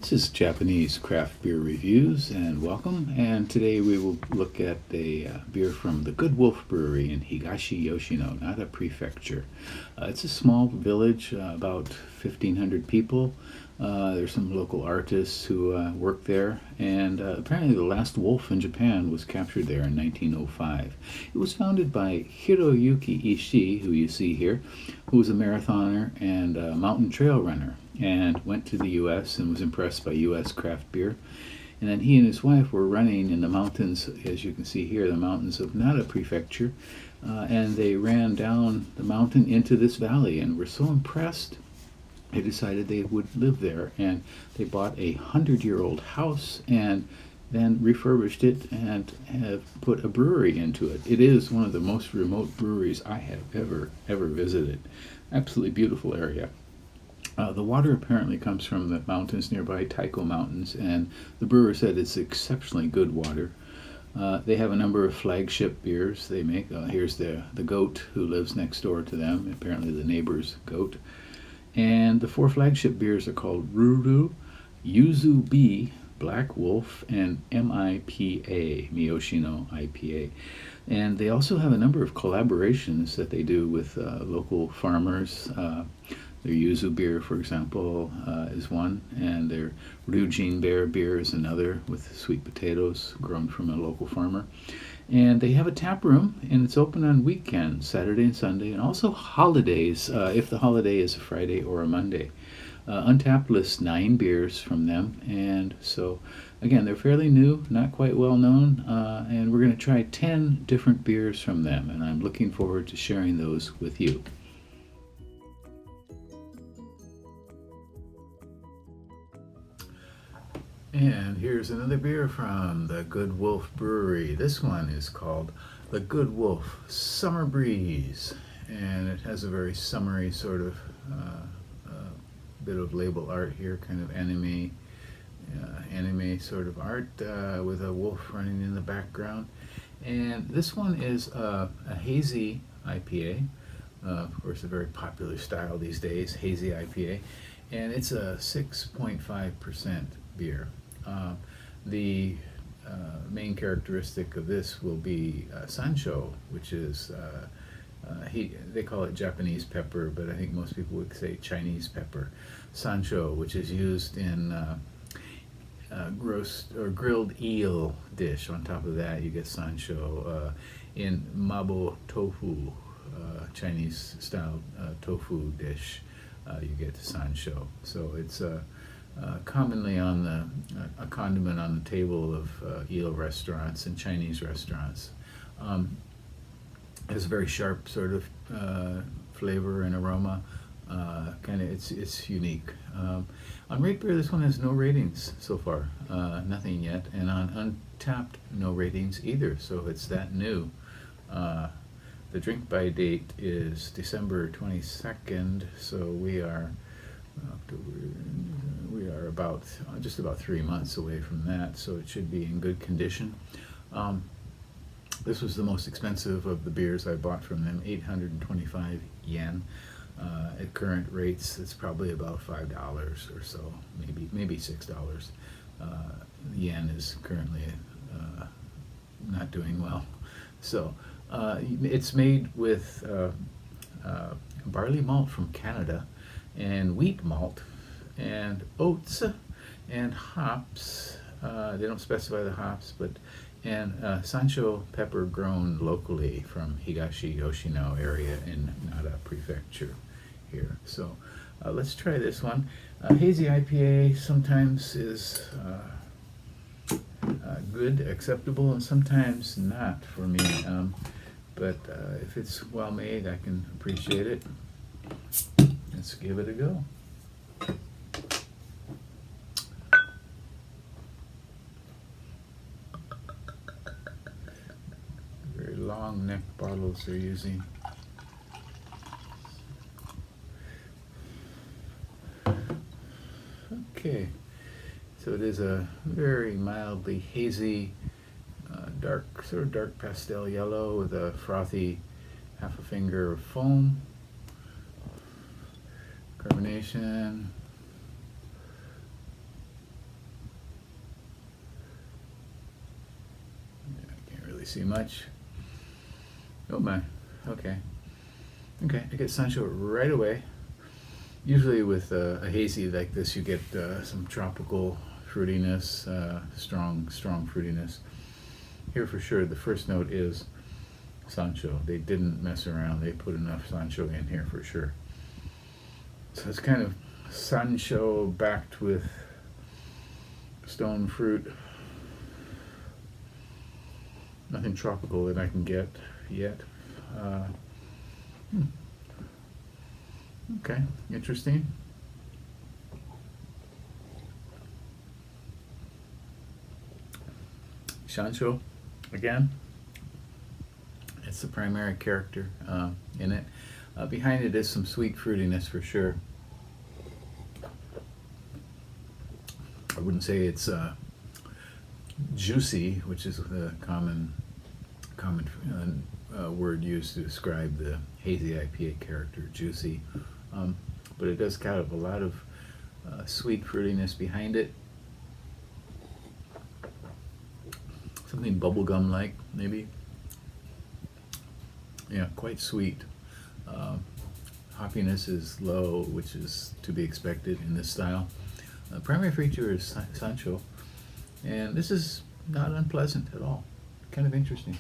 This is Japanese Craft Beer Reviews, and welcome. And today we will look at a beer from the Good Wolf Brewery in Higashi Yoshino, Nara Prefecture. It's a small village, about 1,500 people. There's some local artists who work there, and apparently the last wolf in Japan was captured there in 1905. It was founded by Hiroyuki Ishii, who you see here, who was a marathoner and a mountain trail runner, and went to the U.S. and was impressed by U.S. craft beer. And then he and his wife were running in the mountains, as you can see here, the mountains of Nara Prefecture, and they ran down the mountain into this valley and were so impressed they decided they would live there, and they bought a 100-year-old house and then refurbished it and have put a brewery into it. It is one of the most remote breweries I have ever visited. Absolutely beautiful area. The water apparently comes from the mountains nearby, Taiko Mountains, and the brewer said it's exceptionally good water. They have a number of flagship beers they make. Here's the goat who lives next door to them, apparently the neighbor's goat. And the 4 flagship beers are called Ruru, Yuzu B, Black Wolf, and MIPA, Miyoshino IPA. And they also have a number of collaborations that they do with local farmers. Their Yuzu beer, for example, is one, and their Ryujin beer is another, with sweet potatoes grown from a local farmer. And they have a tap room, and it's open on weekends, Saturday and Sunday, and also holidays, if the holiday is a Friday or a Monday. Untapped lists 9 beers from them, and so, again, they're fairly new, not quite well known, and we're going to try 10 different beers from them, and I'm looking forward to sharing those with you. And here's another beer from the Good Wolf Brewery. This one is called the Good Wolf Summer Breeze, and it has a very summery sort of bit of label art here, kind of anime sort of art with a wolf running in the background. And this one is a hazy IPA, of course a very popular style these days, hazy IPA, and it's a 6.5% beer. The main characteristic of this will be sansho, which is they call it Japanese pepper, but I think most people would say Chinese pepper. Sansho, which is used in roast or grilled eel dish. On top of that, you get sansho in mabo tofu, Chinese style tofu dish. You get sansho. So it's commonly on a condiment on the table of eel restaurants and Chinese restaurants. It has a very sharp sort of flavor and aroma. It's unique. On Rate Beer, this one has no ratings so far, nothing yet, and on Untapped, no ratings either. So it's that new. The drink by date is December 22nd, so we are about just about 3 months away from that, so it should be in good condition. This was the most expensive of the beers I bought from them, 825 yen. At current rates, it's probably about $5 or so, maybe $6. Yen is currently not doing well. So it's made with barley malt from Canada, and wheat malt, and oats, and hops. They don't specify the hops, and sansho pepper grown locally from Higashi Yoshino area in Nara Prefecture here. So let's try this one. Hazy IPA sometimes is good, acceptable, and sometimes not for me. But if it's well made, I can appreciate it. Let's give it a go. Very long neck bottles they're using. Okay, so it is a very mildly hazy, sort of dark pastel yellow with a frothy half a finger of foam. Carbonation, see much. Oh my, okay. Okay, I get Sancho right away. Usually with a hazy like this, you get some tropical fruitiness, strong fruitiness. Here for sure, the first note is Sancho. They didn't mess around. They put enough Sancho in here for sure. So it's kind of Sancho backed with stone fruit. Nothing tropical that I can get yet. Okay, interesting. Sancho, again, it's the primary character in it. Behind it is some sweet fruitiness for sure. I wouldn't say it's juicy, which is the common word used to describe the hazy IPA character, juicy. But it does have a lot of sweet fruitiness behind it. Something bubblegum-like, maybe. Yeah, quite sweet. Hoppiness is low, which is to be expected in this style. Primary feature is Sancho, and this is not unpleasant at all. Kind of interesting.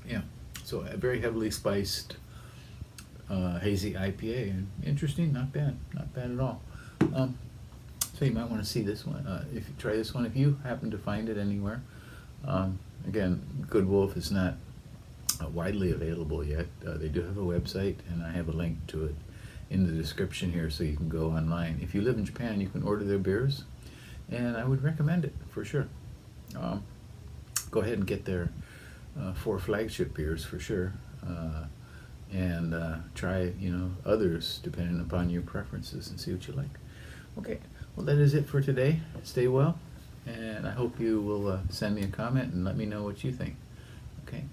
Yeah, so a very heavily spiced hazy IPA, and interesting, not bad at all. So you might want to see this one, if you try this one, if you happen to find it anywhere. Again, Good Wolf is not widely available yet. They do have a website, and I have a link to it in the description here, so you can go online. If you live in Japan, you can order their beers, and I would recommend it for sure. Go ahead and get their 4 flagship beers for sure, and try others depending upon your preferences and see what you like. Okay, well, that is it for today. Stay well, and I hope you will send me a comment and let me know what you think. Okay.